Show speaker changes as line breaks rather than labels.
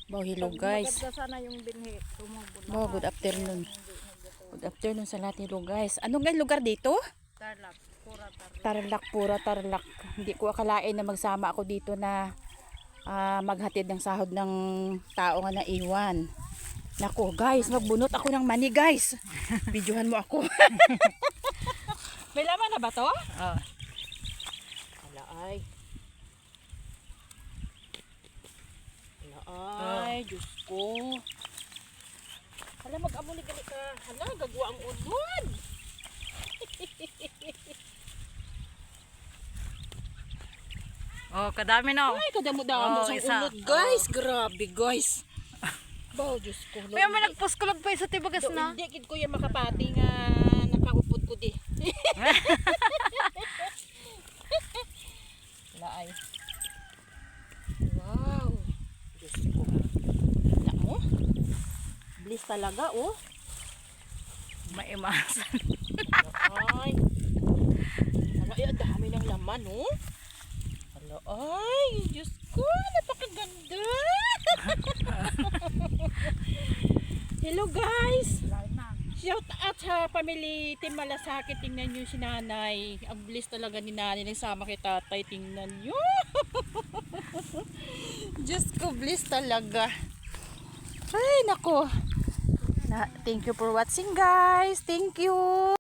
Wow, hello guys.
Maganda sana yung binhi.
Wow, good afternoon. Good afternoon sa lahat, hello guys. Anong nga lugar dito?
Tarlac. Pura Tarlac.
Tarlac, pura Tarlac. Hindi ko akalain na magsama ako dito na maghatid ng sahod ng tao nga na iwan. Nako guys, magbunot ako ng mani guys. Videohan mo ako. May laman na ba to?
Oh.
Hala ay. Ay, Diyos ko. Hala, mag-amuli gali ka. Hala, gagwa ang unod.
Oh, kadami na.
Ay, kadamo-damo
Oh,
sa
isa.
unod, guys. Grabe, guys. Baw, Diyos ko.
Kaya man nagpuskulog pa sa tibagas na.
Hindi, kid ko yung makapati nga nakaupod ko di. Hala ay. Wow. Diyos ko. Hala mo. Bliss talaga, oh.
Maimasan.
Ay. Hala, ay, ang dami ng laman, oh. Hala, ay. Diyos ko, napakaganda. Hello, guys. Shout out sa family Team Malasakit. Tingnan nyo si nanay. Ang bliss talaga ni nanay. Nagsama kay tatay. Tingnan nyo. Diyos ko, bliss talaga. Ay, nako. Thank you for watching, guys. Thank you.